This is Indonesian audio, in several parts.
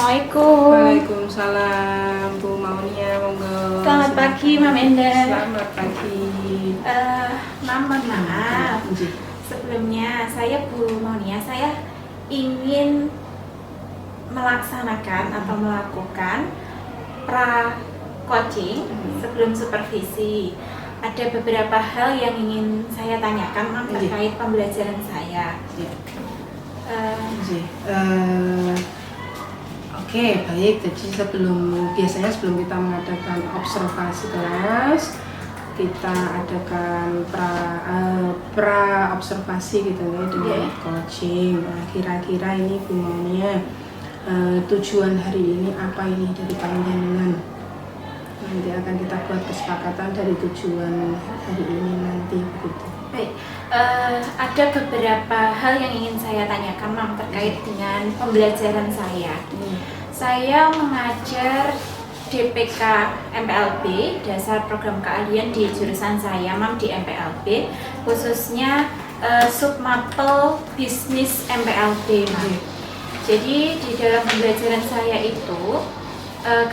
Assalamualaikum. Waalaikumsalam Bu Maunia, monggo. Selamat pagi Mam Endah. Selamat pagi. Mam, mohon maaf. Sebelumnya saya Bu Maunia, saya ingin melaksanakan atau melakukan pra-coaching sebelum supervisi. Ada beberapa hal yang ingin saya tanyakan Mam terkait pembelajaran saya. Oke, baik. Jadi biasanya sebelum kita mengadakan observasi kelas, kita adakan pra observasi gitu ya dengan coaching. Nah, kira-kira ini Bu Maunia, tujuan hari ini apa ini dari panjenengan? Nanti akan kita buat kesepakatan dari tujuan hari ini nanti begitu. Baik, ada beberapa hal yang ingin saya tanyakan Mam terkait dengan pembelajaran saya. Saya mengajar DPK MPLB, dasar program keahlian di jurusan saya Mam di MPLB, khususnya submapel bisnis MPLB Mam. Jadi di dalam pembelajaran saya itu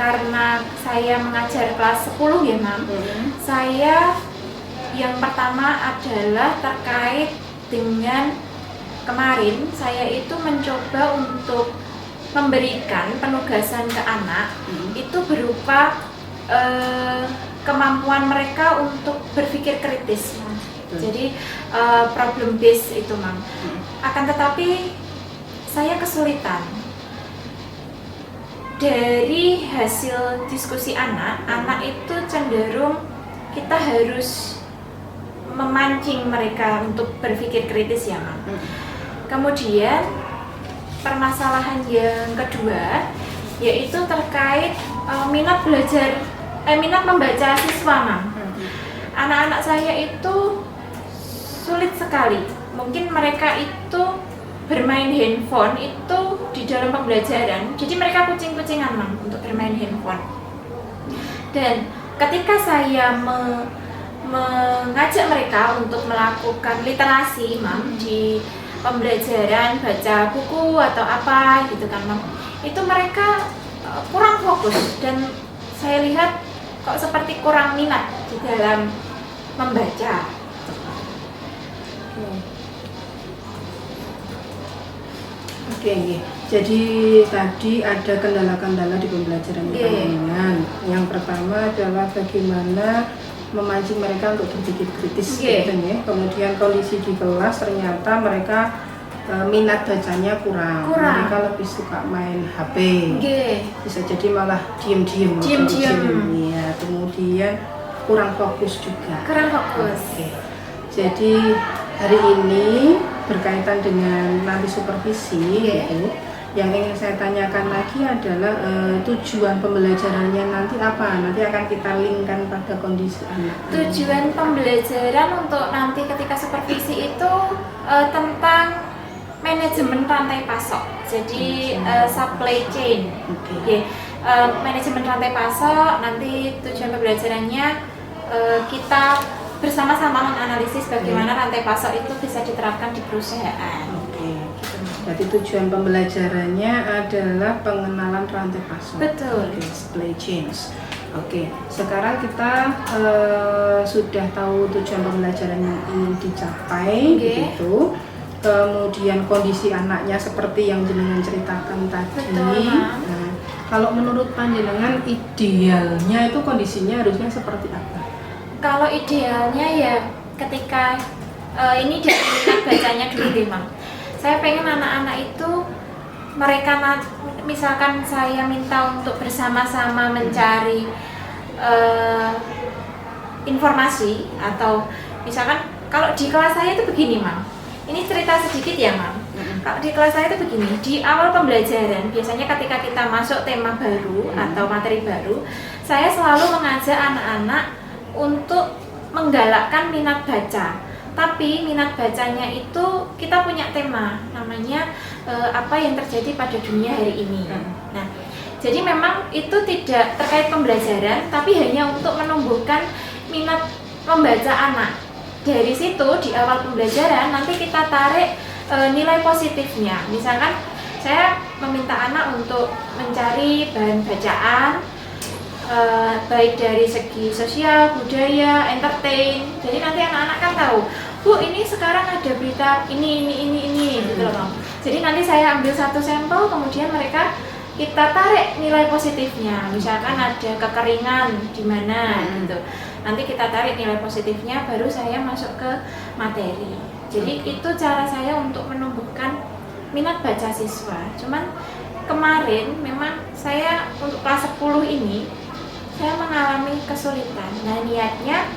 karena saya mengajar kelas 10 ya Mam, saya yang pertama adalah terkait dengan kemarin saya itu mencoba untuk memberikan penugasan ke anak itu berupa kemampuan mereka untuk berpikir kritis, Mam. Jadi problem based itu Mam. Akan tetapi saya kesulitan dari hasil diskusi anak itu cenderung kita harus memancing mereka untuk berpikir kritis ya Mam. Kemudian permasalahan yang kedua yaitu terkait minat membaca siswa Mam. Anak-anak saya itu sulit sekali. Mungkin mereka itu bermain handphone itu di dalam pembelajaran. Jadi mereka kucing-kucingan Mam untuk bermain handphone. Dan ketika saya mengajak mereka untuk melakukan literasi Mam di pembelajaran, baca buku atau apa gitu kan Mam, itu mereka kurang fokus dan saya lihat kok seperti kurang minat di dalam membaca. Oke. Jadi tadi ada kendala-kendala di pembelajaran panjenengan. Yang pertama adalah bagaimana memancing mereka untuk berpikir kritis gitu ya. Kemudian kondisi di kelas ternyata mereka minat bacanya kurang. Mereka lebih suka main HP. Bisa jadi malah diem-diem. Ya, kemudian kurang fokus juga. Jadi hari ini berkaitan dengan nanti supervisi gitu. Yang ingin saya tanyakan lagi adalah tujuan pembelajarannya nanti apa? Nanti akan kita linkkan pada kondisi anak. Tujuan pembelajaran untuk nanti ketika supervisi itu tentang manajemen rantai pasok. Jadi supply chain. Manajemen rantai pasok. Nanti tujuan pembelajarannya kita bersama-sama menganalisis bagaimana rantai pasok itu bisa diterapkan di perusahaan. Berarti tujuan pembelajarannya adalah pengenalan rantai pasok. Betul. Supply chains. Sekarang kita sudah tahu tujuan pembelajaran yang ingin dicapai, begitu. Kemudian kondisi anaknya seperti yang jenengan ceritakan tadi. Nah, kalau menurut panjenengan idealnya itu kondisinya harusnya seperti apa? Kalau idealnya ya ketika ini dari minat bacanya dulu deh Mam. Saya pengen anak-anak itu mereka misalkan saya minta untuk bersama-sama mencari informasi atau misalkan kalau di kelas saya itu begini Mam. Ini cerita sedikit ya Mam. Kalau di kelas saya itu begini, di awal pembelajaran biasanya ketika kita masuk tema baru atau materi baru, saya selalu mengajak anak-anak untuk menggalakkan minat baca. Tapi minat bacanya itu kita punya tema namanya apa yang terjadi pada dunia hari ini. Nah, jadi memang itu tidak terkait pembelajaran, tapi hanya untuk menumbuhkan minat membaca anak. Dari situ di awal pembelajaran nanti kita tarik nilai positifnya. Misalkan saya meminta anak untuk mencari bahan bacaan, baik dari segi sosial, budaya, entertain. Jadi nanti anak-anak kan tahu, Bu, ini sekarang ada berita ini gitu loh, Mam. Jadi nanti saya ambil satu sampel, kemudian kita tarik nilai positifnya. Misalkan ada kekeringan di mana gitu. Nanti kita tarik nilai positifnya, baru saya masuk ke materi. Jadi itu cara saya untuk menumbuhkan minat baca siswa. Cuman kemarin memang saya untuk kelas 10 ini saya mengalami kesulitan. Nah, niatnya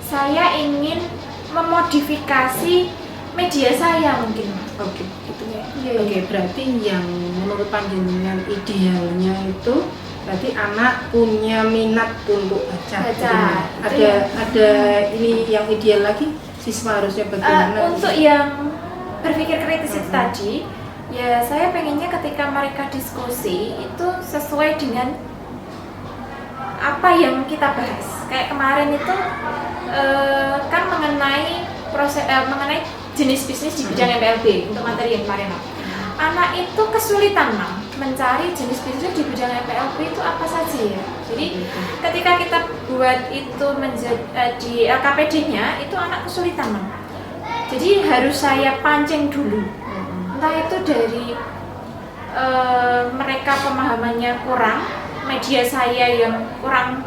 saya ingin memodifikasi media saya mungkin. Oke. Gitu ya. Oke, berarti yang menurut panjenengan idealnya itu berarti anak punya minat untuk baca. Ada ini yang ideal lagi, siswa harusnya bagaimana? Untuk yang berpikir kritis itu tadi, ya saya pengennya ketika mereka diskusi itu sesuai dengan apa yang kita bahas. Kayak kemarin itu kan mengenai mengenai jenis bisnis di bidang MPLB untuk materi yang kemarin. Anak itu kesulitan mencari jenis bisnis di bidang MPLB itu apa saja ya. Jadi ketika kita buat itu di LKPD-nya itu anak kesulitan. Jadi harus saya pancing dulu. Entah itu dari mereka pemahamannya kurang, media saya yang kurang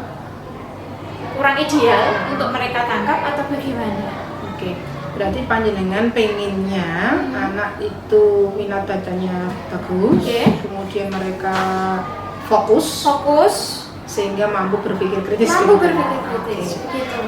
ideal untuk mereka tangkap atau bagaimana. Oke, berarti panjenengan pengennya anak itu minat bacanya bagus, kemudian mereka fokus sehingga mampu berpikir kritis. Gitu.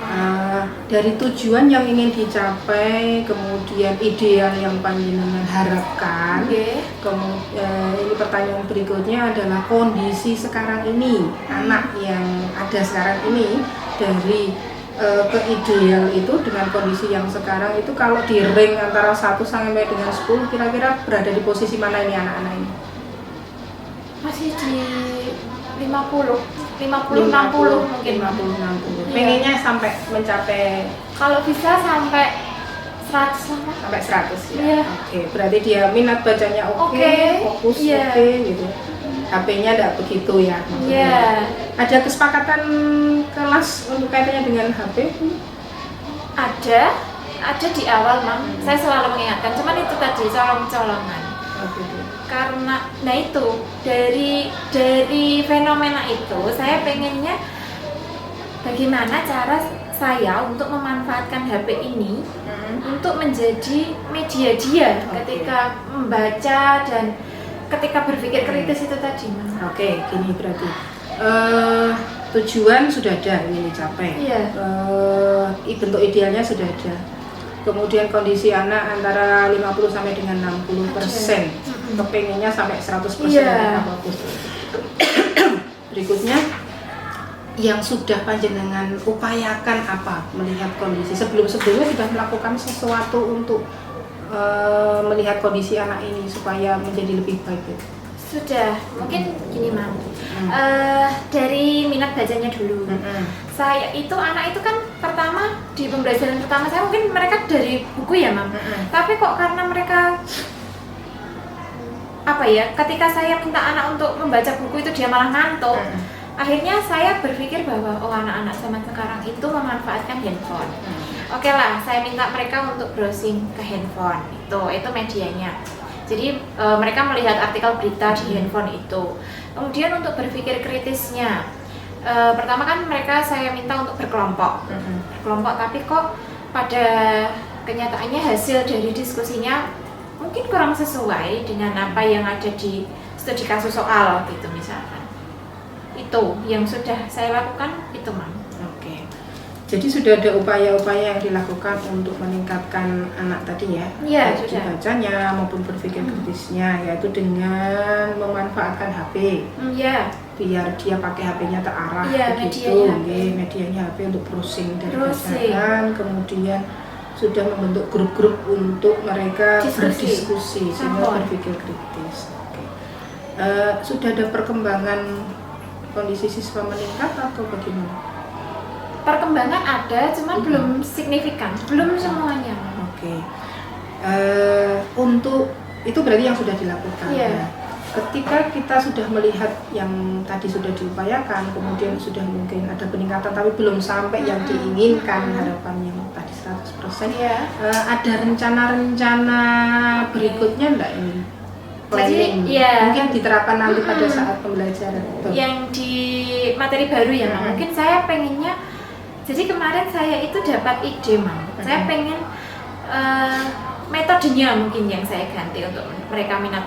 Dari tujuan yang ingin dicapai, kemudian ideal yang panjenengan harapkan. Kemudian ini pertanyaan berikutnya adalah kondisi sekarang ini, anak yang ada sekarang ini dari ke ideal itu dengan kondisi yang sekarang itu kalau di ring antara 1 sampai dengan 10 kira-kira berada di posisi mana ini anak-anak ini? Masih di 50-60 mungkin. 50-60. Pengennya sampai mencapai kalau bisa sampai 100 lah. Sampai 100 ya. Iya. Oke, berarti dia minat bacanya oke, fokus oke gitu. HP-nya enggak begitu ya. Iya. Ada kesepakatan kelas untuk kaitannya dengan HP? Ada di awal, Mam. Saya selalu mengingatkan, cuman itu tadi colong-colongan. Karena itu dari fenomena itu saya pengennya bagaimana cara saya untuk memanfaatkan HP ini untuk menjadi media dia ketika membaca dan ketika berpikir kritis itu tadi, Mam. Oke, gini berarti tujuan sudah ada ingin dicapai. Bentuk idealnya sudah ada. Kemudian kondisi anak antara 50 sampai dengan 60%. Kepengennya sampai 100% mereka fokus. Berikutnya yang sudah panjenengan upayakan apa melihat kondisi sebelumnya sudah melakukan sesuatu untuk melihat kondisi anak ini supaya menjadi lebih baik gitu. Sudah, mungkin gini, Mam. Dari minat bacanya dulu. Saya itu anak itu kan pertama di pembelajaran pertama saya mungkin mereka dari buku ya, Mam. Tapi kok karena mereka ketika saya minta anak untuk membaca buku itu dia malah ngantuk. Akhirnya saya berpikir bahwa anak-anak zaman sekarang itu memanfaatkan handphone. Oke lah, saya minta mereka untuk browsing ke handphone. Itu medianya. Jadi mereka melihat artikel berita di handphone itu. Kemudian untuk berpikir kritisnya, pertama kan saya minta untuk berkelompok, tapi kok pada kenyataannya hasil dari diskusinya mungkin kurang sesuai dengan apa yang ada di studi kasus soal gitu misalkan. Itu yang sudah saya lakukan itu, Mam. Oke. Jadi sudah ada upaya-upaya yang dilakukan untuk meningkatkan anak tadi ya, baik bacanya maupun berpikir kritisnya, yaitu dengan memanfaatkan HP. Biar dia pakai HP-nya terarah begitu. Medianya HP untuk browsing dan bacaan, kemudian sudah membentuk grup-grup untuk mereka berdiskusi sehingga berpikir kritis. Sudah ada perkembangan kondisi siswa meningkat atau bagaimana? Perkembangan ada, cuman belum signifikan, belum semuanya. Untuk itu berarti yang sudah dilakukan. ketika kita sudah melihat yang tadi sudah diupayakan, kemudian sudah mungkin ada peningkatan tapi belum sampai yang diinginkan, harapan yang tadi 100%, ada rencana-rencana berikutnya enggak ini? Planning. Jadi, ya, mungkin diterapkan nanti pada saat pembelajaran. Yang di materi baru ya, Mam. Mungkin saya pengennya, jadi kemarin saya itu dapat ide, Mam. Saya pengen metodenya mungkin yang saya ganti untuk mereka minat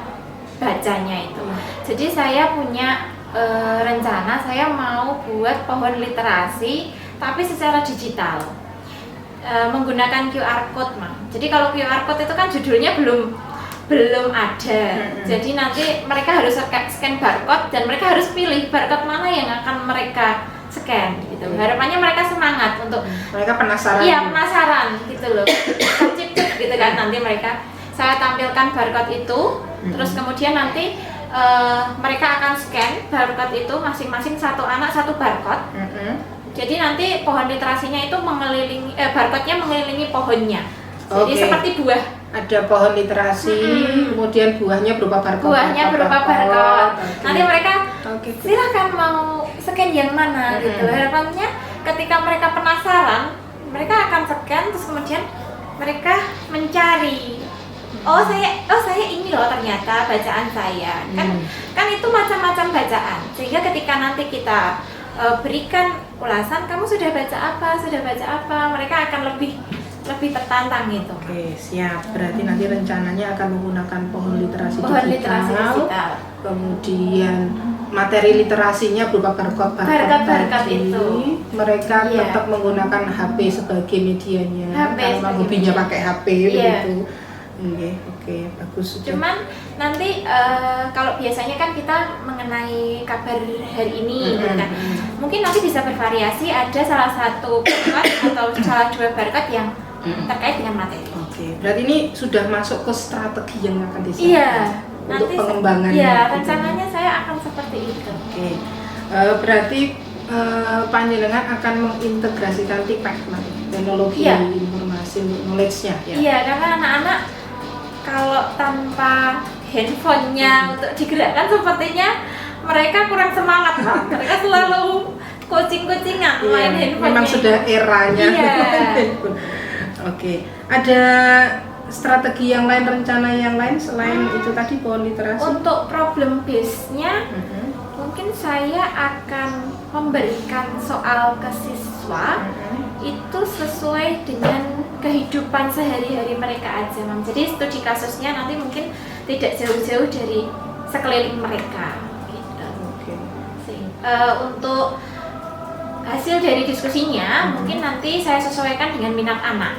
bacanya itu. Jadi saya punya rencana, saya mau buat pohon literasi tapi secara digital, menggunakan QR code, Mam. Jadi kalau QR code itu kan judulnya belum ada. Jadi nanti mereka harus scan barcode dan mereka harus pilih barcode mana yang akan mereka scan gitu. Harapannya mereka semangat untuk mereka penasaran. Iya, penasaran gitu loh. Cip-cip gitu kan, nanti mereka saya tampilkan barcode itu, terus kemudian nanti mereka akan scan barcode itu masing-masing satu anak satu barcode. Jadi nanti pohon literasinya itu mengelilingi barcode-nya mengelilingi pohonnya. Jadi seperti buah. Ada pohon literasi, kemudian buahnya berupa barcode. Buahnya berupa barcode. Nanti mereka silakan mau scan yang mana gitu. Harapannya ketika mereka penasaran, mereka akan scan terus kemudian mereka mencari. Oh saya ini loh ternyata bacaan saya. Kan itu macam-macam bacaan. Sehingga ketika nanti kita berikan ulasan, kamu sudah baca apa, mereka akan lebih tertantang gitu. Oke, siap. Berarti nanti rencananya akan menggunakan pohon literasi digital. Kemudian materi literasinya berupa barcode itu. Mereka tetap menggunakan HP sebagai medianya. Karena hobinya pakai HP begitu. Oke, bagus. Cuman nanti kalau biasanya kan kita mengenai kabar hari ini, kan mungkin nanti bisa bervariasi. Ada salah satu barcode atau salah dua barcode yang terkait dengan materi. Oke, berarti ini sudah masuk ke strategi yang akan disiapkan. Iya, untuk pengembangannya. Iya, rencananya saya akan seperti itu. Oke, berarti panjenengan akan mengintegrasikan TIPEK, teknologi informasi knowledge-nya. Iya, karena anak-anak kalau tanpa handphonenya untuk digerakkan sepertinya mereka kurang semangat, Pak. Mereka selalu kucing-kucingan main handphonenya. Memang sudah eranya. Oke, ada strategi yang lain, rencana yang lain selain itu tadi pohon literasi? Untuk problem base-nya, mungkin saya akan memberikan soal ke siswa itu sesuai dengan kehidupan sehari-hari mereka aja, Mam. Jadi studi kasusnya nanti mungkin tidak jauh-jauh dari sekeliling mereka gitu. Untuk hasil dari diskusinya mungkin nanti saya sesuaikan dengan minat anak,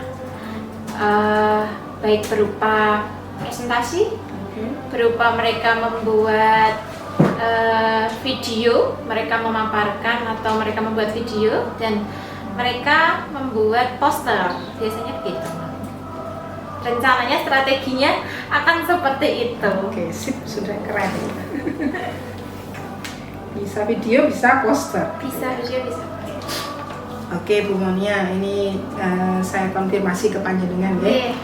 baik berupa presentasi, berupa mereka membuat video, mereka memaparkan atau mereka membuat video, dan mereka membuat poster, biasanya gitu. Rencananya, strateginya akan seperti itu. Oke, sip, sudah keren. Bisa video, bisa poster. Bisa video, bisa. Oke, Bu Monia, ini saya konfirmasi ke panjenengan ya.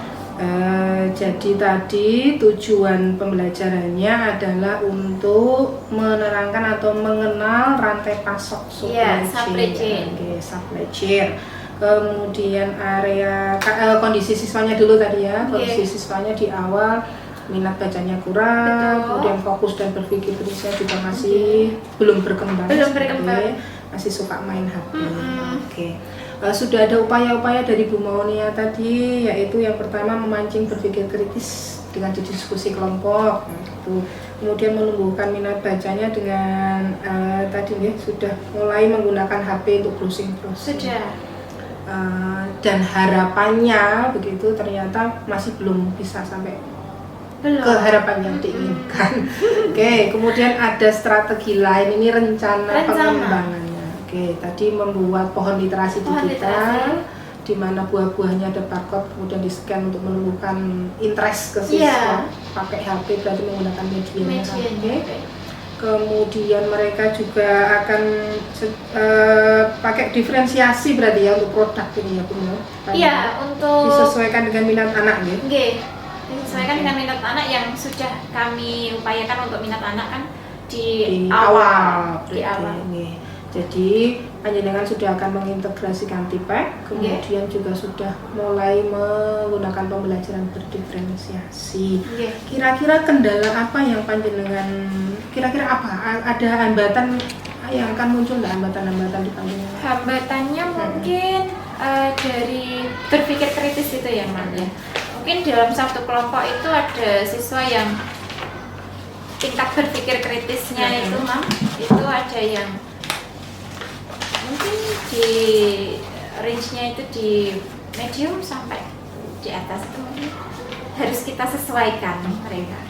Jadi tadi tujuan pembelajarannya adalah untuk menerangkan atau mengenal rantai pasok supply chain. Supply chain. Kemudian area kondisi siswanya dulu tadi ya. Kondisi siswanya di awal minat bacanya kurang, kemudian fokus dan berpikir kritisnya juga masih belum berkembang. Masih suka main HP. Oke. Sudah ada upaya-upaya dari Bu Monia tadi, yaitu yang pertama memancing berpikir kritis dengan diskusi kelompok, kemudian menumbuhkan minat bacanya dengan tadi ya sudah mulai menggunakan HP untuk browsing. Dan harapannya begitu ternyata masih belum bisa sampai ke harapan yang diinginkan. Oke, kemudian ada strategi lain, ini rencana pengembangannya. Oke, tadi membuat pohon literasi digital di mana buah-buahnya ada barcode, kemudian di-scan untuk menumbuhkan interest ke siswa. Pakai HP berarti menggunakan media. Kemudian mereka juga akan pakai diferensiasi berarti ya untuk produk ini ya Bu. Iya, untuk disesuaikan dengan minat anak ya. Disesuaikan dengan minat anak yang sudah kami upayakan untuk minat anak kan di Di awal. Di berarti, awal. nggih. Jadi panjenengan sudah akan mengintegrasikan TIPEK, kemudian juga sudah mulai menggunakan pembelajaran berdiferensiasi. Nggih. Kira-kira kendala apa yang panjenengan, kira-kira apa? Ada hambatan yang akan muncul nggak, hambatan-hambatan di panjenengan? Hambatannya mungkin dari berpikir kritis itu ya Mam ya. Mungkin dalam satu kelompok itu ada siswa yang tingkat berpikir kritisnya itu Mam, itu ada yang mungkin di range-nya itu di medium sampai di atas, itu mungkin harus kita sesuaikan mereka.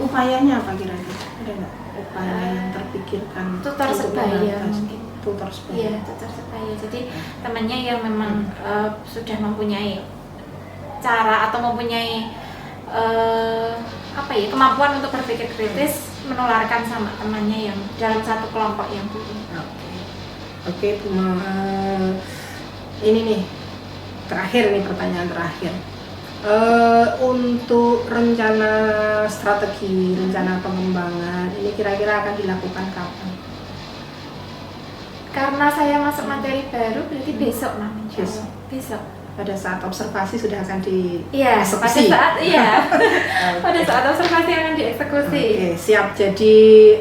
Upayanya apa kira-kira? Ada nggak upaya yang terpikirkan? Tutor untuk sebaya mengatasi? mungkin. Tutor sebaya. Iya, tutor sebaya. Jadi temannya yang memang sudah mempunyai cara atau mempunyai kemampuan untuk berpikir kritis, menularkan sama temannya yang dalam satu kelompok yang belum. Oke, ini nih terakhir nih, pertanyaan terakhir. Untuk rencana strategi, rencana pengembangan ini kira-kira akan dilakukan kapan? Karena saya masuk materi baru berarti besok Mam, insya Allah. Besok. Pada saat observasi sudah akan Iya, dieksekusi. pada saat observasi akan dieksekusi. Oke, siap. Jadi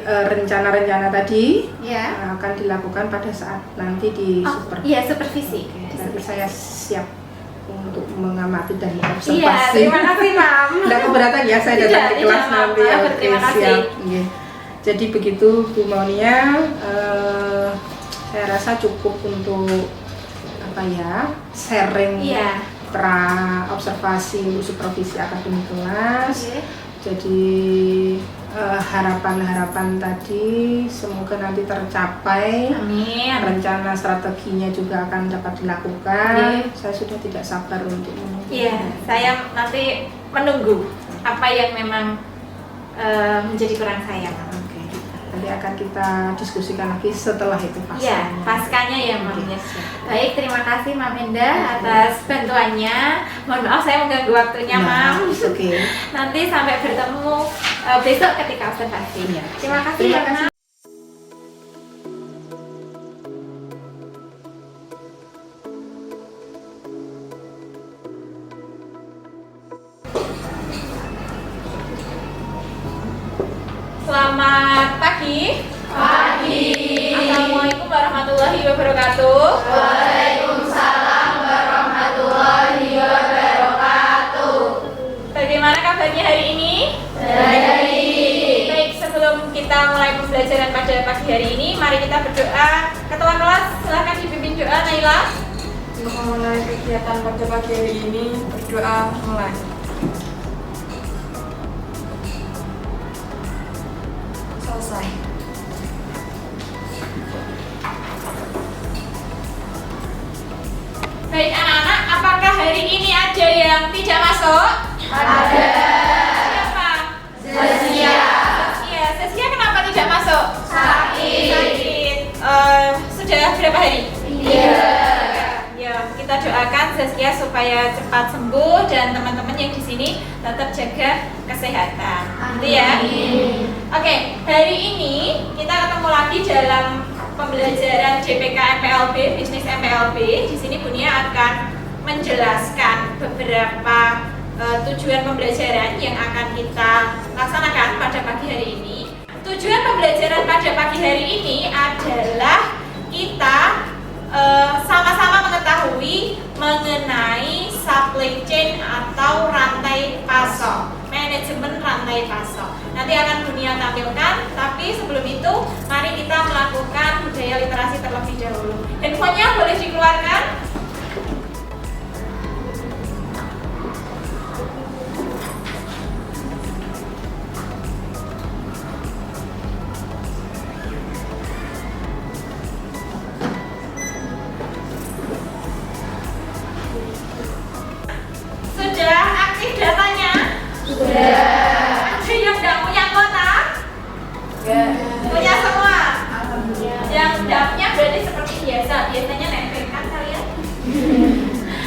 rencana-rencana tadi Ya. akan dilakukan pada saat nanti di Iya, supervisi. Oke, nanti saya siap untuk mengamati dan Iya, observasi. terima kasih Mam. Tidak keberatan ya saya datang Tidak, ke kelas tidak, nanti. Mama. Oke, Berterima kasih. siap. Oke. Jadi begitu Bu Maunia, saya rasa cukup untuk sharing Iya. pra observasi untuk supervisi akademik kelas. Oke. Jadi harapan-harapan tadi semoga nanti tercapai. Amin. Rencana strateginya juga akan dapat dilakukan. Iya. Saya sudah tidak sabar untuk menunggu. Iya, saya nanti menunggu apa yang memang menjadi kurang saya. Oke. Nanti akan kita diskusikan lagi setelah itu Iya, paskanya. paskanya ya Mam. Oke, Ya. siap. Baik, terima kasih Mam Enda atas bantuannya. Mohon maaf saya mengganggu waktunya Nah, Mam. Oke. Nanti sampai bertemu besok ketika observasi. Iya. Terima kasih Terima ya kasih. Mam. Selamat pagi. Assalamualaikum warahmatullahi wabarakatuh. Waalaikumsalam warahmatullahi wabarakatuh. Bagaimana kabarnya hari ini? Baik, sebelum kita mulai pembelajaran pada pagi hari ini, mari kita berdoa. Ketua kelas, silahkan dipimpin doa, Naila. Untuk memulai kegiatan pada pagi hari ini, berdoa mulai. Selesai. Baik anak-anak, apakah hari ini ada yang tidak masuk? Ada. Siapa? Sesia. Sesia kenapa tidak masuk? Sakit. Sudah berapa hari? 3. Ya, kita doakan Saskia supaya cepat sembuh dan teman-teman yang di sini tetap jaga kesehatan. Gitu ya. Oke, hari ini kita ketemu lagi dalam pembelajaran JPK MPLB, bisnis MPLB. Di sini Bu Nia akan menjelaskan beberapa tujuan pembelajaran yang akan kita laksanakan pada pagi hari ini. Tujuan pembelajaran pada pagi hari ini adalah kita sama-sama mengetahui mengenai supply chain atau rantai pasok, manajemen rantai pasok. Nanti akan Bu Nia tampilkan, tapi sebelum itu mari kita melakukan budaya literasi terlebih dahulu. Handphonenya boleh dikeluarkan. Sudah aktif datanya? Sudah. Ada yang nggak punya kuota? Punya semua? Yang nggak punya berarti seperti biasa, biasanya nempel kan kalian?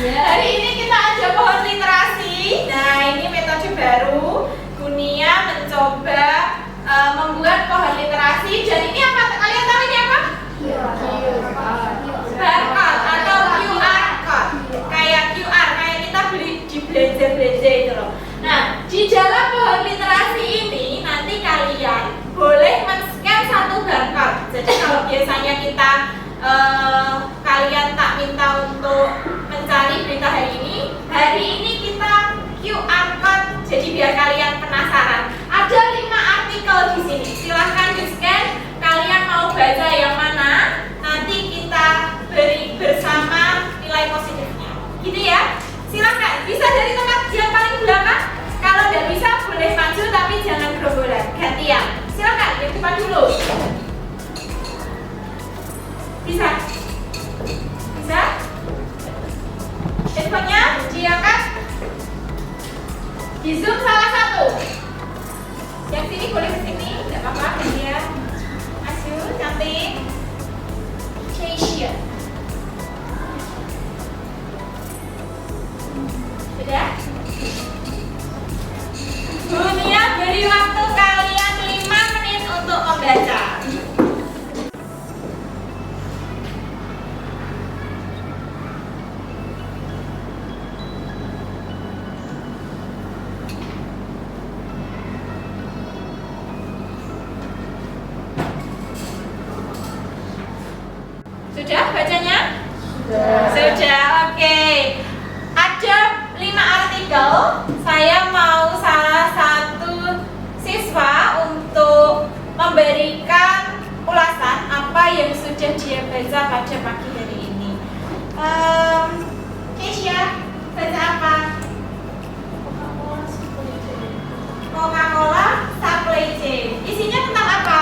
Hari ini kita ada pohon literasi. Nah, ini metode terbaru, Gunia mencoba membuat pohon literasi. Dan ini apa? Kalian tahu ini apa? Barcode atau QR code. Kayak QR, kayak kita beli di belanja-belanja itu loh. Nah, di dalam pohon literasi ini nanti kalian boleh men-scan satu barcode. Jadi kalau biasanya kita kalian tak minta untuk mencari berita hari ini kita QR code. Jadi biar kalian penasaran. Ada 5 artikel di sini. Silahkan di-scan. Kalian mau baca yang mana? Nanti kita beri bersama nilai positifnya. Gitu ya. Silahkan. Bisa dari tempat yang paling belakang. Kalau tidak bisa boleh maju tapi jangan gerombolan. Gantian. Silahkan. Di depan dulu. Bisa? Bisa? Handphonenya diangkat. Di zoom salah satu. Yang sini boleh ke sini, tidak apa-apa. Ya. Asyur, cantik. Keisha. Sudah? Dunia beri waktu kalian 5 menit untuk membaca. Sudah bacanya? Sudah, oke. Ada 5 artikel. Saya mau salah satu siswa untuk memberikan ulasan apa yang sudah dia baca pada pagi hari ini. Keisha, baca apa? Coca-Cola supply chain. Isinya tentang apa?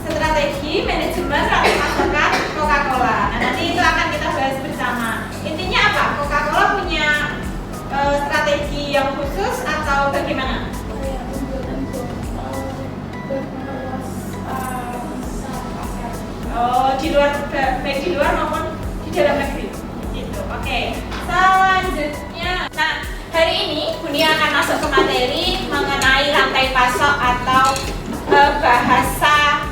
Strategi manajemen rantai pasokan Coca-Cola. Nah, nanti itu akan kita bahas bersama. Intinya apa? Coca-Cola punya strategi yang khusus atau bagaimana? Oh, di luar, baik di luar maupun di dalam negeri. Gitu. Oke. Selanjutnya, nah hari ini Gunia akan masuk ke materi mengenai rantai pasok atau bahasa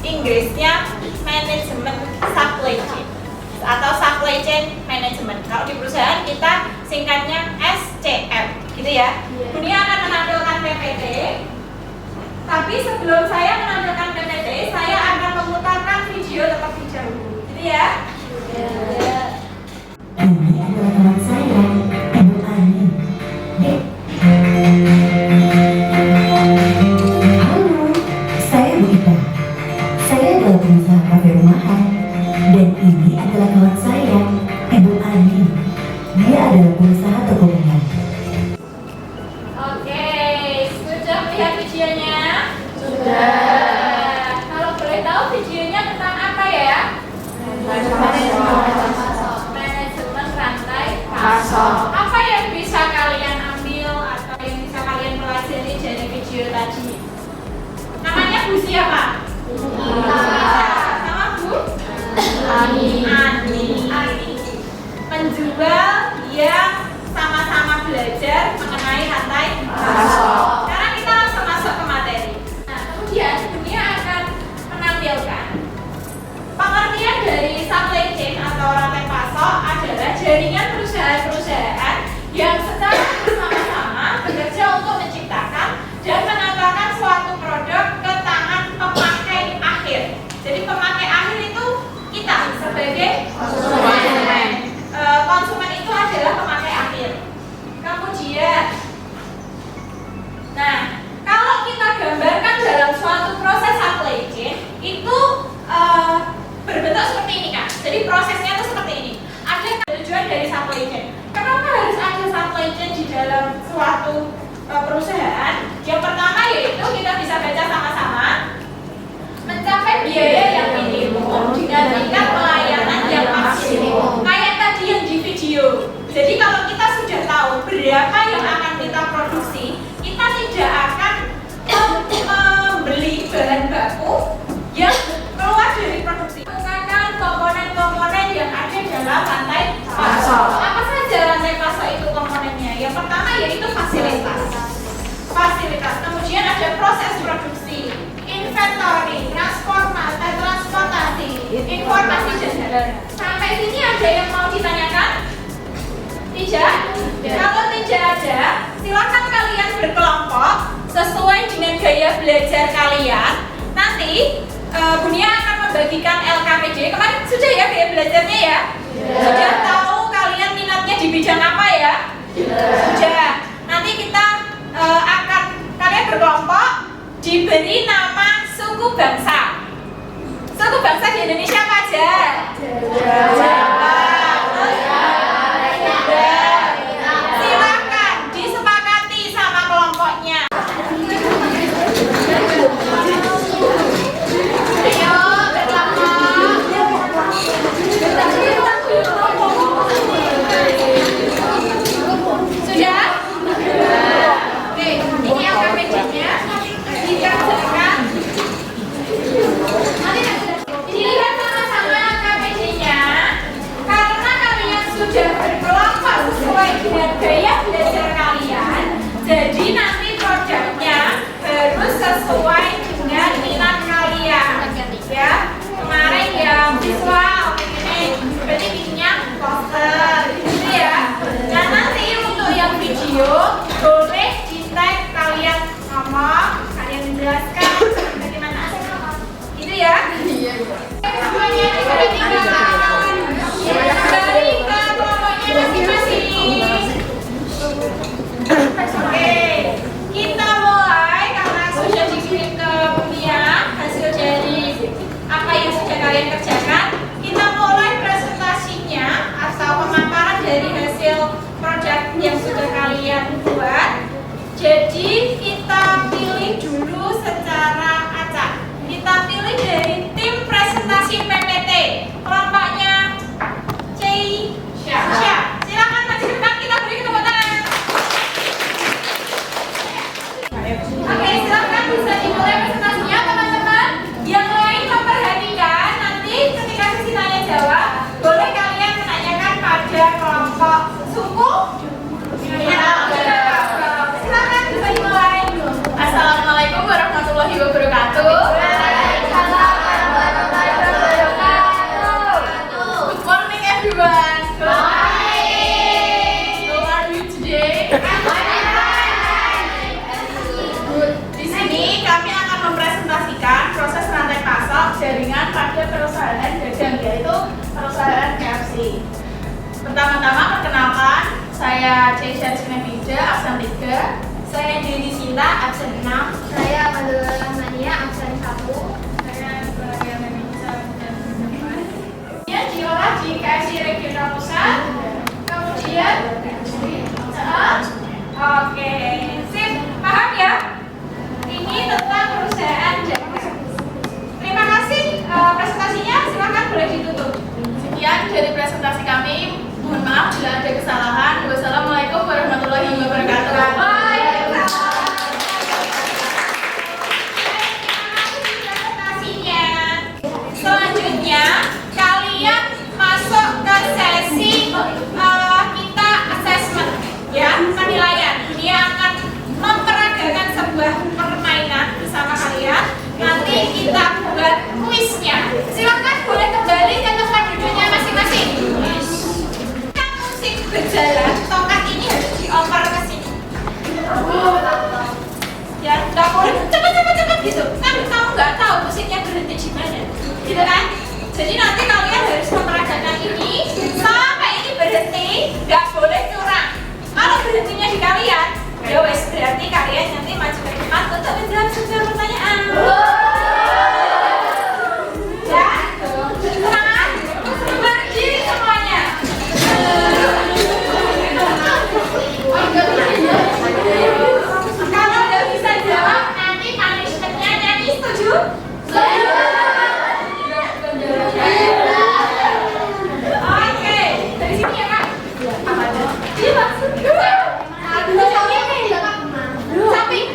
Inggrisnya manajemen supply chain atau supply chain management. Kalau di perusahaan kita singkatnya SCM, gitu ya. Gunia akan menampilkan PPT. Tapi sebelum saya menampilkan PPT, saya akan memutarkan video terlebih dahulu, gitu ya. Ini adalah teman saya, Ibu Ani. Halo, saya Bu Ida. Saya adalah pengusaha kafe rumahan. Dan ini adalah kawan saya, Ibu Ani. Dia adalah pengusaha toko bunga. Oke, sudah melihat videonya? Sudah. Kalau boleh tahu videonya tentang apa ya? Manajemen rantai pasok. Apa yang bisa kalian ambil atau yang bisa kalian pelajari dari video tadi? Namanya Bu siapa? Sama Bu? Ani. Penjual yang sama-sama belajar mengenai rantai pasok. Sekarang kita langsung masuk ke materi. Nah, kemudian Gunia akan menampilkan pengertian dari supply chain atau rantai pasok adalah jaringan perusahaan-perusahaan yang secara bersama-sama bekerja untuk menciptakan dan mengantarkan suatu produk ke tangan pemakai akhir. Jadi pemakai akhir itu kita sebagai konsumen. Konsumen itu adalah pemakai akhir. Kemudian, nah kalau kita gambarkan dalam suatu proses supply chain itu berbentuk seperti ini kan. Jadi prosesnya itu seperti ini. Ada tujuan dari supply chain. Kenapa harus ada supply chain di belajar kalian, nanti Bu Nia akan membagikan LKPD. Kemarin sudah ya biaya belajarnya ya? Sudah tahu kalian minatnya di bidang apa ya? Sudah. Nanti kita akan kalian berkelompok diberi nama suku bangsa. Suku bangsa di Indonesia apa aja? Jawa. Silakan disepakati sama kelompoknya. Ayo sudah? Oke, ini LKPD-nya dikerjakan. Dilihat sama-sama KPD-nya. Karena kalian sudah berkelompok sesuai dengan gaya belajar kalian, jadi nanti produknya harus sesuai dengan minat kalian. Ya, kemarin yang visual ini berarti bikinnya poster, gitu ya. Nah nanti untuk yang video boleh di tag kalian ngomong, kalian menjelaskan bagaimana itu ya. Semuanya diperhatikan. Kembali ke kelompoknya masing-masing. Oke, kita mulai karena sudah dikirim ke Bunia hasil dari apa yang sudah kalian kerjakan. Kita mulai presentasinya atau pemaparan dari hasil produk yang sudah kalian buat. Jadi kita pilih dulu secara acak. Kita pilih dari tim presentasi PPT. Kelompoknya Syah. Silakan maju ke depan, kita beri tepuk tangan. Oke, silakan bisa dimulai presentasinya teman-teman. Yang lain memperhatikan nanti ketika sesi tanya jawab, boleh kalian menanyakan pada kelompok suku. Silakan bisa dimulai. Assalamualaikum warahmatullahi wabarakatuh. Good morning everyone. Good morning. How are you today? Di sini kami akan mempresentasikan proses rantai pasok jaringan pada perusahaan dagang, yaitu perusahaan KFC. Pertama-tama perkenalkan, saya Ceisha Sinevida, absen 3. Saya Dewi Sinta, absen 6. Saya Madura Rahmania, absen 1. Saya sebagai manajer dan depan. Kemudian diolah di KFC Regional Pusat. Kemudian oke, sip, paham ya? Ini tentang perusahaan jaringan. Terima kasih presentasinya, silakan boleh ditutup. Sekian dari presentasi kami. Mohon maaf bila ada kesalahan. Wassalamualaikum warahmatullahi wabarakatuh. Selanjutnya kalian masuk ke sesi kita assessment ya, penilaian. Dia akan memperagakan sebuah permainan bersama kalian. Nanti kita buat kuisnya. Silakan boleh kembali ke tempat duduknya masing-masing. Kan musik berjalan, tongkat ini harus dioper ke sini. Ya, nggak boleh cepet gitu. Kan kamu nggak tahu musiknya berhenti di mana, gitu kan? Jadi nanti kalian harus memperagakan ini sampai ini berhenti, nggak boleh curang. Kalau berhentinya di kalian, ya wes berarti kalian nanti maju ke depan untuk menjawab sebuah pertanyaan. Ya, semangat, berdiri semuanya. Kalau udah bisa jawab, nanti punishment-nya nyanyi, setuju? Oke, dari sini ya Kak. Iya, samping.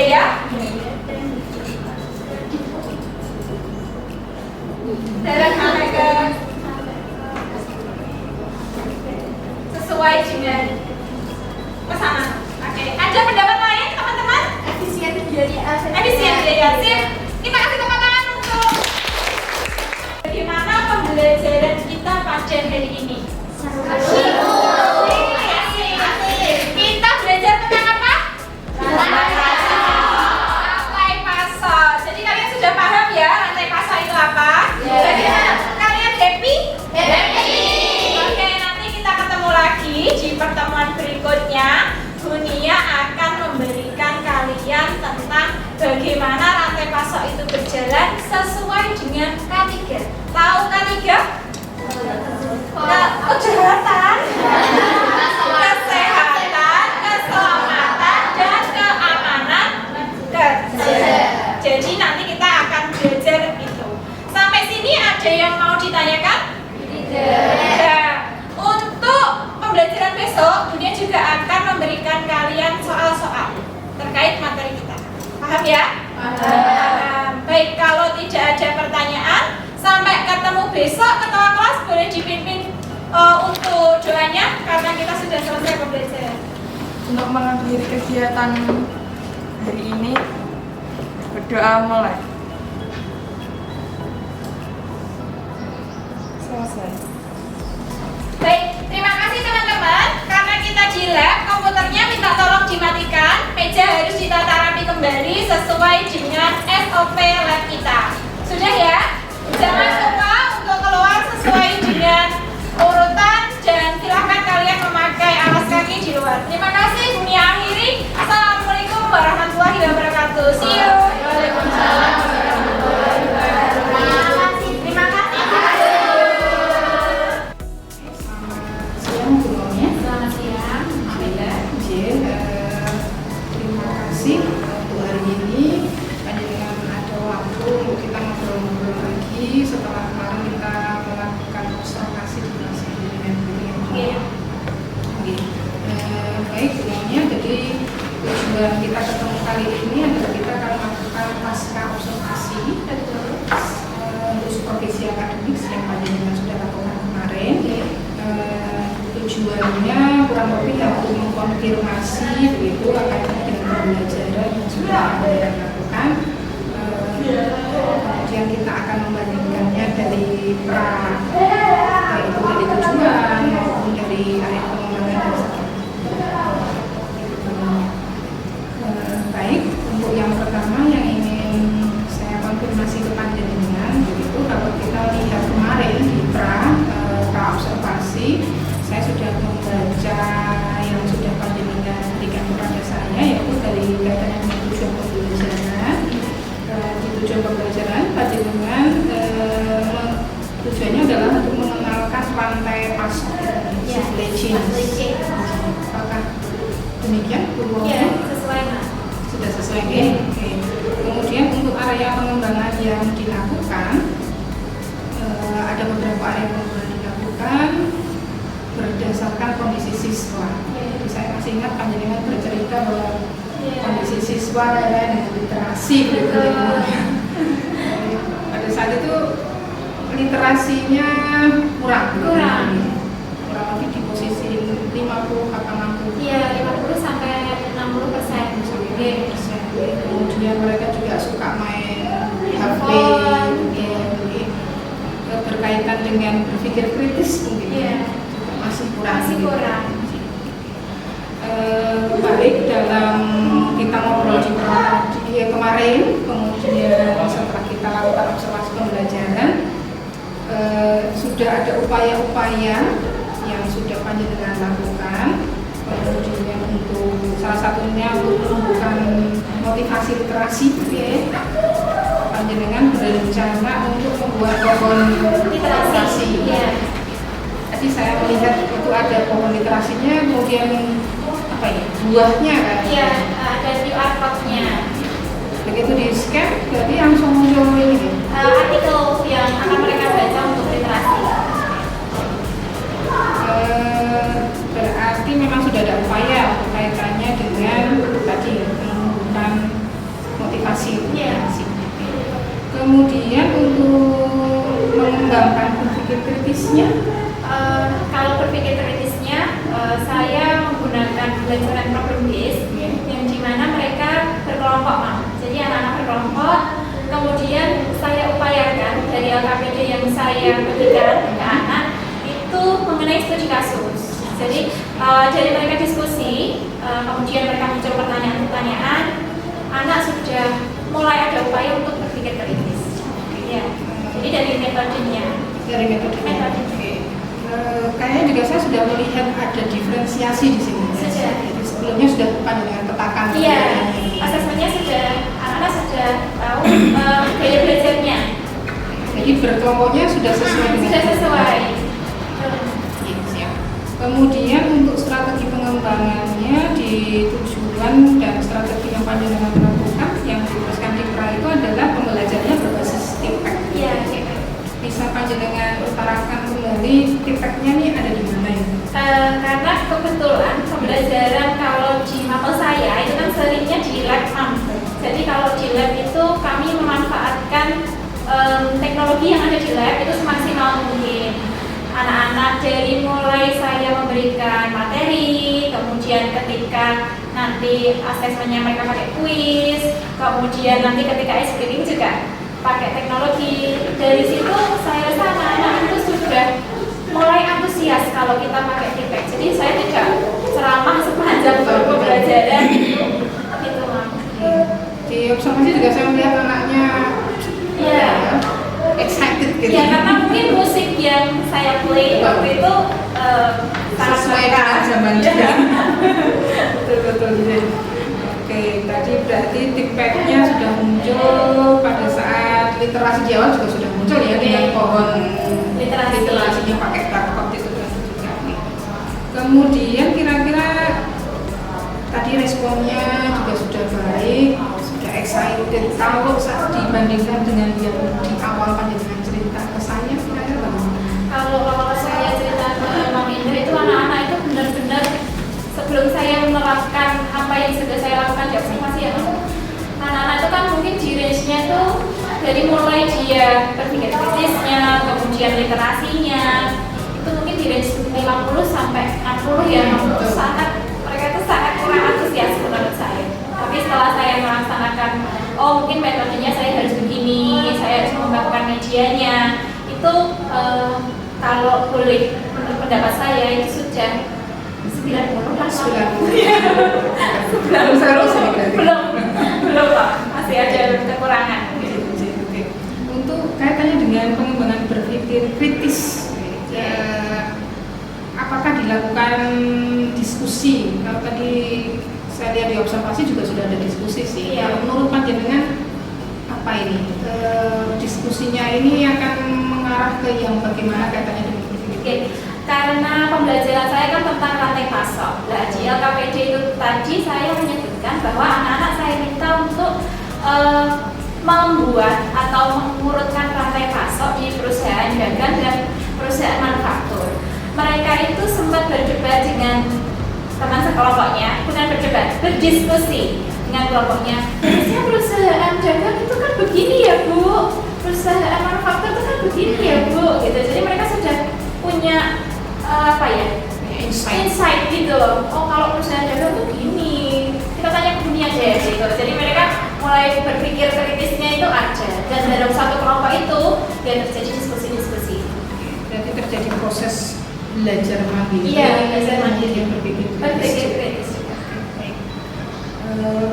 ya? Dalam ke sesuai dengan pesanan. Oke, ada pendapat lain teman-teman? Efisien biaya. Efisien biaya. Sip. Kita kasih tepuk tangan untuk bagaimana pembelajaran kita pada hari ini. Kita belajar tentang apa? Rantai pasok. Jadi kalian sudah paham ya rantai pasok itu apa? Bagaimana? Kalian happy? Oke, nanti kita ketemu lagi di pertemuan berikutnya. Bunia akan memberikan kalian tentang bagaimana rantai pasok itu berjalan sesuai dengan K3. Tahu K3? Kesehatan, keselamatan, dan keamanan kerja. Jadi nanti kita akan belajar itu. Sampai sini ada yang mau ditanyakan? Tidak. Untuk pembelajaran besok, Bunia juga akan memberikan kalian soal-soal terkait materi kita. Paham ya? Paham. Baik, kalau tidak ada pertanyaan, sampai ketemu besok ketua kelas boleh dipimpin untuk doanya karena kita sudah selesai pembelajaran. Untuk mengakhiri kegiatan hari ini, berdoa mulai. Selesai. Baik, terima kasih teman-teman. Karena kita di lab, komputernya minta tolong dimatikan. Meja harus ditata rapi kembali sesuai dengan SOP lab kita. Sudah ya? Jangan lupa untuk keluar sesuai dengan urutan dan silahkan kalian memakai alas kaki di luar. Terima kasih. Bunia akhiri. Assalamualaikum warahmatullahi wabarakatuh. See you. Waalaikumsalam warahmatullahi wabarakatuh. Terima kasih. Siang semuanya. Selamat siang. Izin, terima kasih untuk hari ini panjenengan ada waktu untuk kita ngobrol-ngobrol lagi setelah kemarin kita melakukan observasi di kelas dengan Oke. Baik semuanya, jadi tujuan kita ketemu kali ini adalah kita akan melakukan pasca observasi untuk supervisi akademik yang panjenengan sudah lakukan kemarin. Tujuannya kurang lebih untuk mengkonfirmasi begitu apa dengan pembelajaran yang sudah kalian lakukan. Kemudian kita akan membandingkannya dari yaitu dari tujuan maupun dari area pengembangan dan sebagainya. Baik, untuk yang pertama yang ingin saya konfirmasi ke panjenengan yaitu kalau kita lihat kemarin di pra observasi, saya sudah membaca yang sudah panjenengan berikan kepada saya yaitu dari kaitannya dengan tujuan pembelajaran. Di tujuan pembelajaran panjenengan tujuannya adalah untuk mengenalkan rantai pasok supply chain. Apakah demikian? Ya, sesuai Mas. Sudah sesuai ya? Oke. Kemudian untuk area pengembangan yang dilakukan ada beberapa area pengembangan dilakukan berdasarkan kondisi siswa. Jadi saya masih ingat panjenengan bercerita bahwa kondisi siswa dengan literasi gitu ya. Pada saat itu literasinya kurang lebih di posisi 50 atau 60. Iya, 50 sampai 60%. Kemudian mereka juga suka main HP, berkaitan dengan berpikir kritis mungkin masih kurang. Baik dalam kita ngobrol di kemarin, kemudian setelah kita lakukan observasi pembelajaran, sudah ada upaya-upaya yang sudah panjenengan lakukan. Kemudian untuk salah satunya untuk menumbuhkan motivasi literasi, panjenengan berencana untuk membuat pohon literasi. Jadi saya melihat itu ada pohon literasinya, kemudian apa ya, buahnya kan? Iya, ada QR code-nya. Begitu di scan, berarti langsung muncul ini. Artikel yang akan mereka baca untuk literasi. Berarti memang sudah ada upaya kaitannya dengan tadi menumbuhkan KPD yang saya berikan ke anak itu mengenai studi kasus. Jadi dari mereka diskusi, kemudian mereka muncul pertanyaan-pertanyaan, anak sudah mulai ada upaya untuk berpikir kritis. Ya. Jadi dari metodenya. Kayaknya juga saya sudah melihat ada diferensiasi di sini. Sudah. Jadi sebelumnya sudah panjenengan petakan. Iya, asesmennya sudah, anak-anak sudah tahu gaya belajarnya. Jadi berkelompoknya sudah sesuai dengan. Sudah sesuai. Oke, siap. Kemudian untuk strategi pengembangannya di tujuan dan strategi yang panjenengan lakukan yang dituliskan di pra itu adalah pembelajarannya berbasis TIPEC. Iya. Bisa panjenengan utarakan kembali TIPEC-nya nih ada di mana ya? Karena kebetulan pembelajaran kalau di mapel saya itu kan seringnya di lab mampu. Jadi kalau di lab itu kami memanfaatkan teknologi yang ada di lab itu semaksimal mungkin. Anak-anak dari mulai saya memberikan materi, kemudian ketika nanti asesmennya mereka pakai kuis, kemudian nanti ketika ice breaking juga pakai teknologi. Dari situ saya rasa anak-anak itu sudah mulai antusias kalau kita pakai TIPEC. Jadi saya tidak ceramah sepanjang pembelajaran itu Mam. Di observasi juga saya melihat anaknya Iya. excited gitu. Ya karena mungkin musik yang saya play waktu itu sangat Sesuai suka. dengan zaman Iya. juga. Betul-betul. Oke, tadi berarti TIPEC-nya sudah muncul pada saat literasi di awal juga sudah muncul ya dengan pohon literasinya pakai barcode itu kan juga. Kemudian kira-kira tadi responnya juga sudah baik, sudah excited. Kalau saat dibandingkan dengan yang di awal panjenengan cerita ke saya, kira-kira bagaimana? Kalau saya cerita ke Mam Indra itu anak-anak itu benar-benar sebelum saya menerapkan apa yang sudah saya lakukan di observasi ya, anak-anak itu kan mungkin di range-nya tuh dari mulai dia berpikir kritisnya, kemudian literasinya itu mungkin di range 50 sampai 60 ya, mereka itu sangat kurang antusias menurut saya. Tapi setelah saya melaksanakan, oh mungkin metodenya saya harus begini, saya harus mengembangkan medianya, itu kalau boleh menurut pendapat saya itu sudah 90 kan? 90 belum Pak, masih ada kekurangan. Untuk kaitannya dengan pengembangan berpikir kritis, apakah dilakukan diskusi? Kalau tadi saya lihat di observasi juga sudah ada diskusi sih. Iya. Kalau menurut panjenengan apa ini? Diskusinya ini akan mengarah ke yang bagaimana kaitannya dengan berpikir kritis? Karena pembelajaran saya kan tentang rantai pasok. Nah, di LKPD itu tadi saya menyebutkan bahwa anak-anak saya minta untuk membuat atau mengurutkan rantai pasok di perusahaan dagang dan perusahaan manufaktur. Mereka itu sempat berdebat dengan teman sekelompoknya, bukan berdebat, berdiskusi dengan kelompoknya. Harusnya perusahaan dagang itu kan begini ya Bu, perusahaan manufaktur itu kan begini ya Bu, gitu. Jadi mereka sudah punya insight gitu loh. Oh kalau perusahaan dagang begini, kita tanya ke dunia aja ya gitu. Jadi mereka mulai berpikir kritisnya itu ada, dan dalam satu kelompok itu dia terjadi diskusi-diskusi. Berarti terjadi proses belajar mandiri. Iya, belajar mandiri. Yang berpikir Berpikir kritis.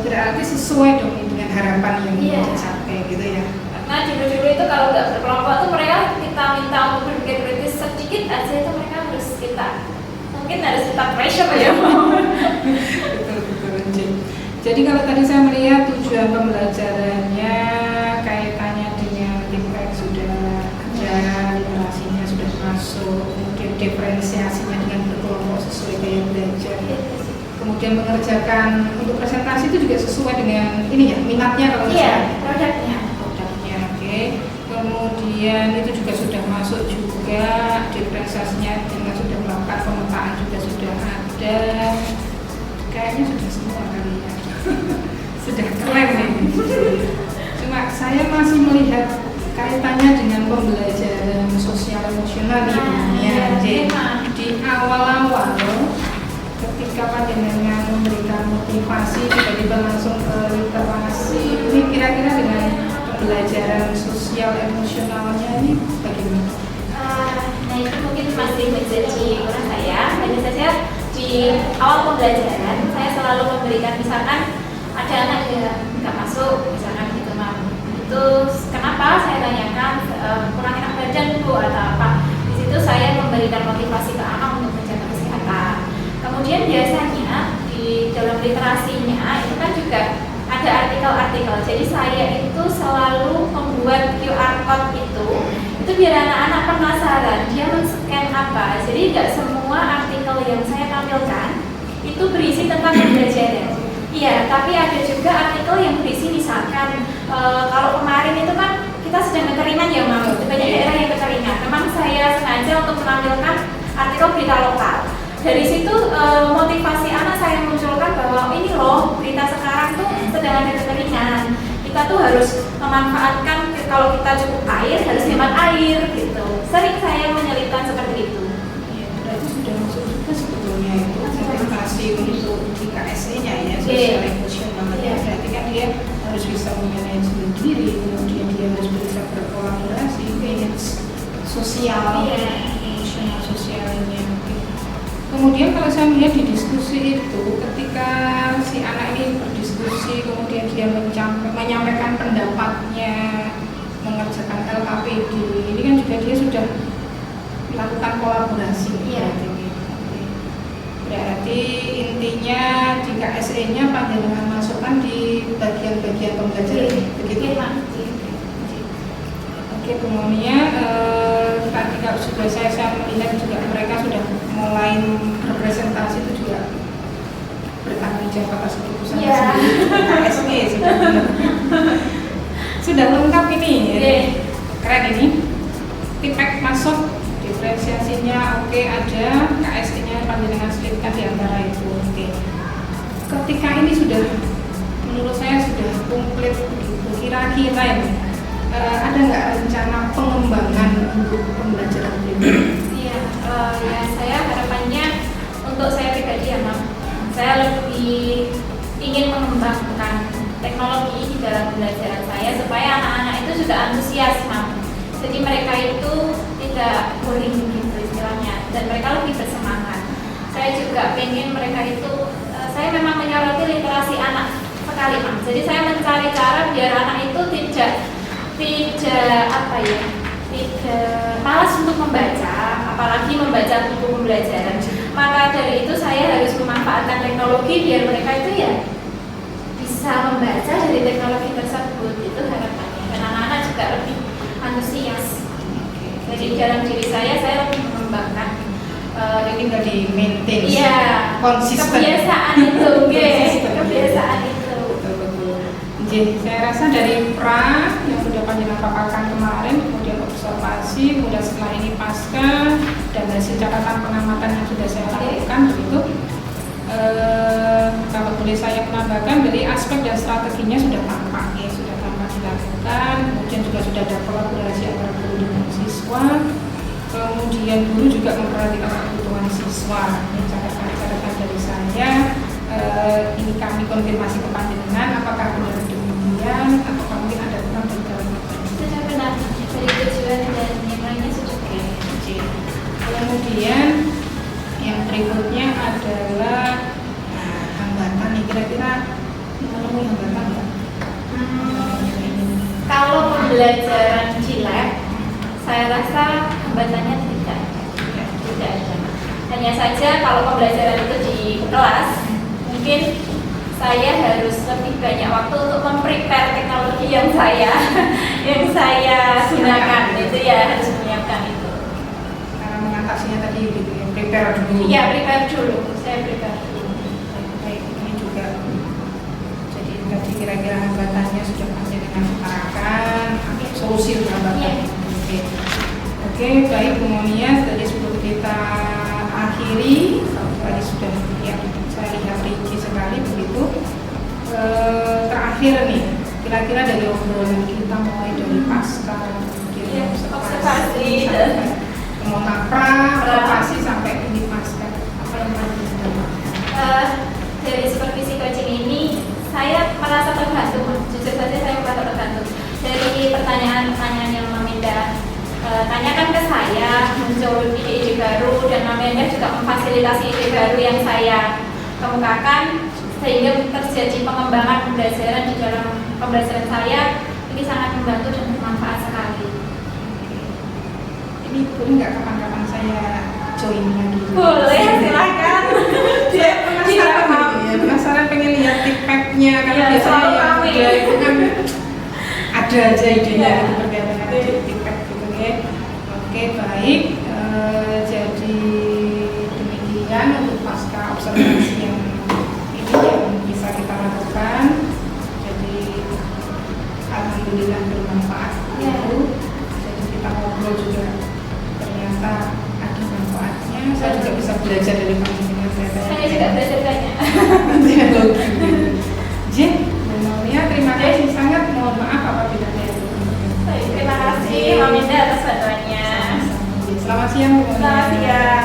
Berarti sesuai dong dengan harapan yang Iya. dicapai gitu ya. Karena dulu-dulu itu kalau nggak berkelompok tuh mereka kita minta untuk berpikir kritis sedikit aja itu mereka harus kita pressure ya. Betul. Jadi kalau tadi saya melihat tujuan pembelajarannya kaitannya dengan TIPEC sudah ada, literasinya sudah masuk, kemudian diferensiasinya dengan berkelompok sesuai gaya belajar. Kemudian mengerjakan untuk presentasi itu juga sesuai dengan ini ya, minatnya kalau Produknya. Oke. Kemudian itu juga sudah masuk juga, diferensiasinya dengan sudah melakukan pemetaan juga sudah ada. Kayaknya sudah semua kali ya. Sudah keren ini. Cuma saya masih melihat kaitannya dengan pembelajaran sosial emosional di dunia. Jadi di awal-awal ketika panjenengan memberikan motivasi tiba-tiba langsung ke literasi, ini kira-kira dengan pembelajaran sosial sosial emosionalnya ini bagaimana? Nah itu mungkin masih menjadi kurang saya. Hanya saja di awal pembelajaran saya selalu memberikan, misalkan ada anak yang nggak masuk, misalkan gitu mam. Itu kenapa saya tanyakan kurang enak badan bu atau apa? Di situ saya memberikan motivasi ke anak untuk menjaga kesehatan. Kemudian biasanya di dalam literasinya itu kan juga ada artikel-artikel. Jadi saya itu selalu membuat QR code itu biar anak-anak penasaran dia men-scan apa. Jadi tidak semua artikel yang saya tampilkan itu berisi tentang pembelajaran. Iya, tapi ada juga artikel yang berisi misalkan kalau kemarin itu kan kita sedang kekeringan ya mam, banyak daerah yang kekeringan. Memang saya sengaja untuk menampilkan artikel berita lokal. Dari situ motivasi anak saya munculkan bahwa ini loh berita sekarang tuh sedang ada kekeringan. Kita tuh harus memanfaatkan kalau kita cukup air harus hemat air gitu. Sering saya menyelipkan seperti itu. Ya, berarti sudah masuk juga sebetulnya itu motivasi untuk di KSE-nya ya, Iya. sosial emosional. Iya. Berarti kan dia harus bisa manajemen diri, kemudian dia harus bisa berkolaborasi, manage sosial, Iya. emosional sosialnya. Kemudian kalau saya melihat di diskusi itu, ketika si anak ini berdiskusi, kemudian dia menyampaikan pendapatnya, mengerjakan LKPD, ini kan juga dia sudah melakukan kolaborasi. Iya. Berarti intinya di KSE-nya panjenengan masukkan di bagian-bagian pembelajaran, begitu? Iya, Mak. Oke, kemudian tadi kalau sudah saya melihat juga mereka sudah mulai berpresentasi itu juga bertanggung jawab atas keputusan Iya. sendiri. KSE sudah benar. Sudah lengkap ini. Iya. Keren ini. Tipek masuk, diferensiasinya oke ada, KSE-nya panjenengan selipkan di antara itu. Oke. Ketika ini sudah menurut saya sudah komplit begitu. Kira-kira ini ada nggak rencana pengembangan untuk pembelajaran ini? Iya, ya saya harapannya untuk saya pribadi ya mam, saya lebih ingin mengembangkan teknologi di dalam pembelajaran saya supaya anak-anak itu juga antusias mam. Jadi mereka itu tidak boring gitu istilahnya dan mereka lebih bersemangat. Saya juga pengen mereka itu, saya memang menyoroti literasi anak sekali mam. Jadi saya mencari cara biar anak itu tidak malas untuk membaca, apalagi membaca buku pembelajaran. Maka dari itu saya harus memanfaatkan teknologi biar mereka itu ya bisa membaca dari teknologi tersebut. Itu harapannya dan anak-anak juga lebih antusias. Jadi dalam diri saya lebih mengembangkan Ini tinggal di maintain, iya, konsisten. kebiasaan itu, kebiasaan itu. Betul. Jadi saya rasa dari pra yang sudah panjenengan paparkan kemarin, kemudian observasi, kemudian setelah ini pasca dan hasil catatan pengamatan yang sudah saya lakukan begitu. Kalau boleh saya menambahkan, dari aspek dan strateginya sudah tampak ya, sudah tampak dilakukan. Kemudian juga sudah ada kolaborasi antara guru dengan siswa. Kemudian guru juga memperhatikan kebutuhan siswa. Ini catatan dari saya. Ini kami konfirmasi ke panjenengan apakah benar demikian atau mungkin ada kurang dari dalam materi. Sudah benar dari tujuan dan yang lainnya sudah oke. Kemudian yang berikutnya adalah hambatan nih, kira-kira menemui hambatan nggak? Kalau pembelajaran di lab, saya rasa hambatannya tidak ada. Hanya saja kalau pembelajaran itu di kelas, mungkin saya harus lebih banyak waktu untuk memprepare teknologi yang saya gunakan. Itu ya harus menyiapkan itu. Karena mengatasinya tadi gitu ya, prepare dulu. Iya, prepare dulu. Saya prepare dulu. Baik, ini juga. Jadi tadi kira-kira hambatannya sudah pasti dengan utarakan, solusi untuk hambatan. Iya. Oke, baik kemudian tadi sebelum kita akhiri, tadi sudah ya saya lihat rinci sekali begitu. Terakhir nih, kira-kira dari obrolan kita mulai dari pasca, Iya, kemudian observasi, sampai kemudian observasi sampai ini pasca, apa yang paling didapatkan? Dari supervisi coaching ini saya merasa terbantu, jujur saja saya merasa terbantu dari pertanyaan-pertanyaan tanyakan ke saya, muncul ide-ide baru, dan Mama Indah juga memfasilitasi ide baru yang saya kemukakan sehingga terjadi pengembangan pembelajaran di dalam pembelajaran saya. Ini sangat membantu dan bermanfaat sekali. Ini boleh nggak kapan-kapan saya join lagi? Boleh, silakan. Dia penasaran pengen lihat tip-tapnya karena Iya, biasanya selalu yang kami. muda itu kan ada aja idenya Iya. gitu berkaitan dengan tip-tap gitu ya. Oke, baik. Jadi demikian untuk pasca observasi yang ini yang bisa kita lakukan. Jadi alhamdulillah bermanfaat. Iya. Jadi kita ngobrol juga ternyata ada manfaatnya. Saya juga bisa belajar dari panjenengan Saya juga belajar banyak. teknologi. Jin, Maulia, terima kasih sangat. Mohon maaf apabila ada yang kurang. Baik, terima kasih Mama Indah atas bantuannya. Selamat siang. Bu. Selamat siang.